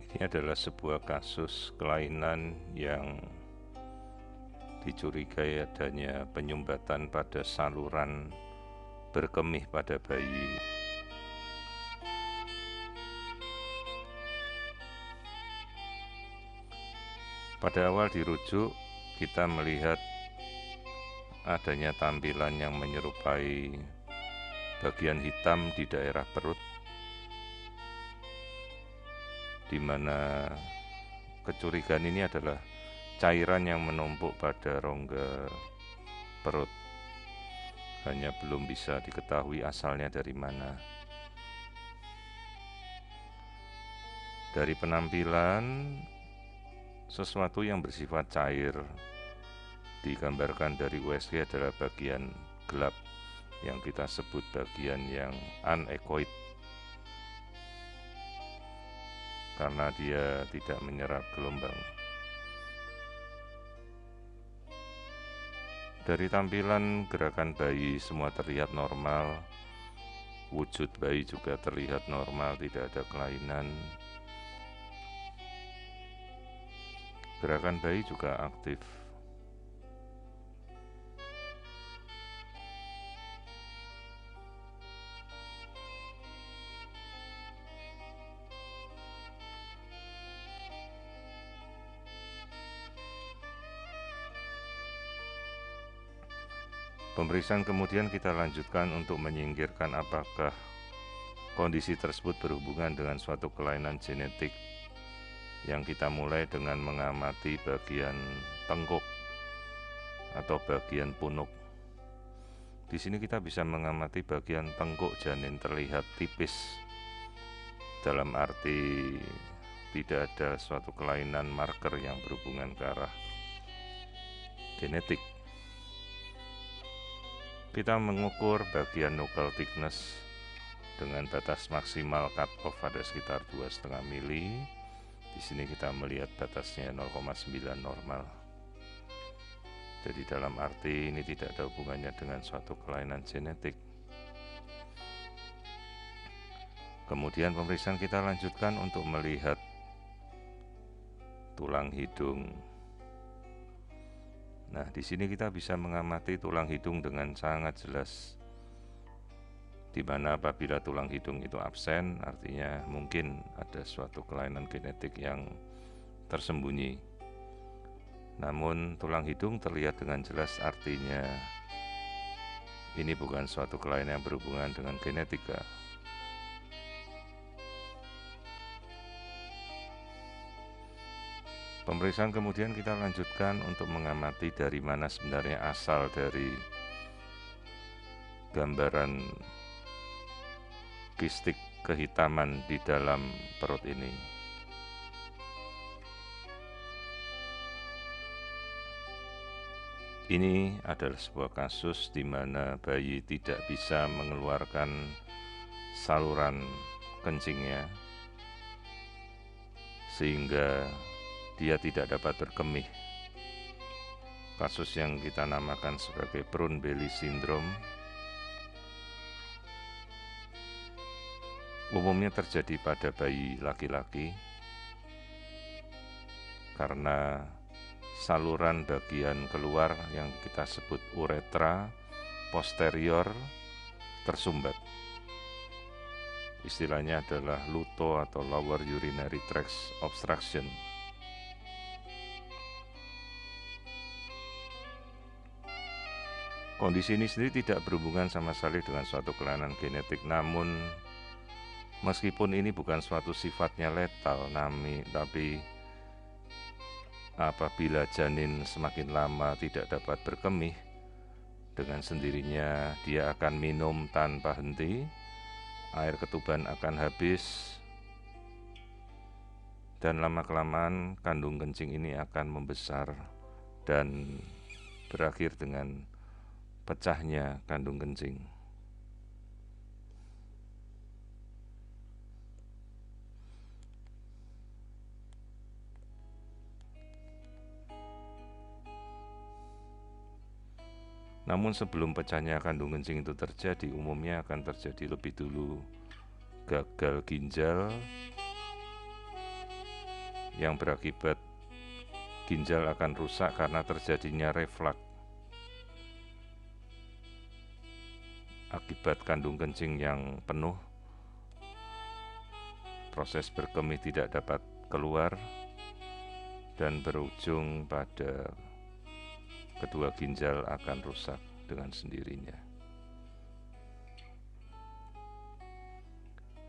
Ini adalah sebuah kasus kelainan yang dicurigai adanya penyumbatan pada saluran berkemih pada bayi. Pada awal dirujuk, kita melihat adanya tampilan yang menyerupai bagian hitam di daerah perut, di mana kecurigaan ini adalah cairan yang menumpuk pada rongga perut. Hanya belum bisa diketahui asalnya dari mana. Dari penampilan, sesuatu yang bersifat cair digambarkan dari USG adalah bagian gelap yang kita sebut bagian yang anechoic, karena dia tidak menyerap gelombang. Dari tampilan gerakan bayi semua terlihat normal, wujud bayi juga terlihat normal, tidak ada kelainan. Gerakan bayi juga aktif. Pemeriksaan kemudian kita lanjutkan untuk menyingkirkan apakah kondisi tersebut berhubungan dengan suatu kelainan genetik, yang kita mulai dengan mengamati bagian tengkuk atau bagian punuk. Di sini kita bisa mengamati bagian tengkuk janin terlihat tipis, dalam arti tidak ada suatu kelainan marker yang berhubungan ke arah genetik. Kita mengukur bagian knuckle thickness dengan batas maksimal cut off pada sekitar 2,5 mili. Di sini kita melihat batasnya 0,9 normal. Jadi dalam arti ini tidak ada hubungannya dengan suatu kelainan genetik. Kemudian pemeriksaan kita lanjutkan untuk melihat tulang hidung. Nah, di sini kita bisa mengamati tulang hidung dengan sangat jelas, di mana apabila tulang hidung itu absen, artinya mungkin ada suatu kelainan genetik yang tersembunyi. Namun tulang hidung terlihat dengan jelas, artinya ini bukan suatu kelainan yang berhubungan dengan genetika. Pemeriksaan kemudian kita lanjutkan untuk mengamati dari mana sebenarnya asal dari gambaran kistik kehitaman di dalam perut ini. Ini adalah sebuah kasus di mana bayi tidak bisa mengeluarkan saluran kencingnya, sehingga dia tidak dapat berkemih. Kasus yang kita namakan sebagai Brown Belly Syndrome umumnya terjadi pada bayi laki-laki karena saluran bagian keluar yang kita sebut uretra posterior tersumbat. Istilahnya adalah LUTO atau lower urinary tract obstruction. Kondisi ini sendiri tidak berhubungan sama sekali dengan suatu kelainan genetik, namun meskipun ini bukan suatu sifatnya letal, tapi apabila janin semakin lama tidak dapat berkemih, dengan sendirinya dia akan minum tanpa henti, air ketuban akan habis, dan lama-kelamaan kandung kencing ini akan membesar dan berakhir dengan pecahnya kandung kencing. Namun sebelum pecahnya kandung kencing itu terjadi, umumnya akan terjadi lebih dulu gagal ginjal yang berakibat ginjal akan rusak karena terjadinya reflux akibat kandung kencing yang penuh. Proses berkemih tidak dapat keluar dan berujung pada kedua ginjal akan rusak dengan sendirinya.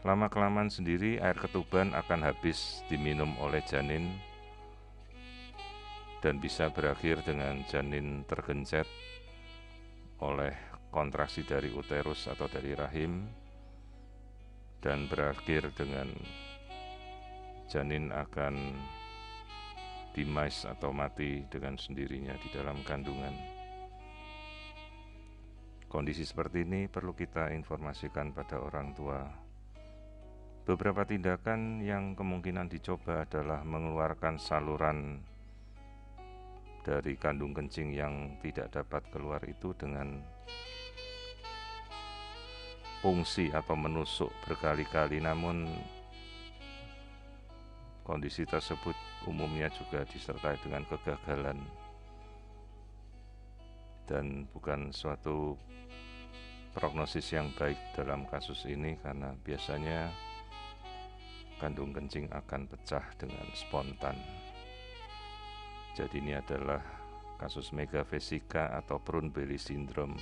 Lama-kelamaan sendiri air ketuban akan habis diminum oleh janin dan bisa berakhir dengan janin tergencet oleh kontraksi dari uterus atau dari rahim, dan berakhir dengan janin akan demise atau mati dengan sendirinya di dalam kandungan. Kondisi seperti ini perlu kita informasikan pada orang tua. Beberapa tindakan yang kemungkinan dicoba adalah mengeluarkan saluran dari kandung kencing yang tidak dapat keluar itu dengan pungsi atau menusuk berkali-kali, namun kondisi tersebut umumnya juga disertai dengan kegagalan dan bukan suatu prognosis yang baik dalam kasus ini, karena biasanya kandung kencing akan pecah dengan spontan. Jadi ini adalah kasus megavesica atau Brown Belly syndrome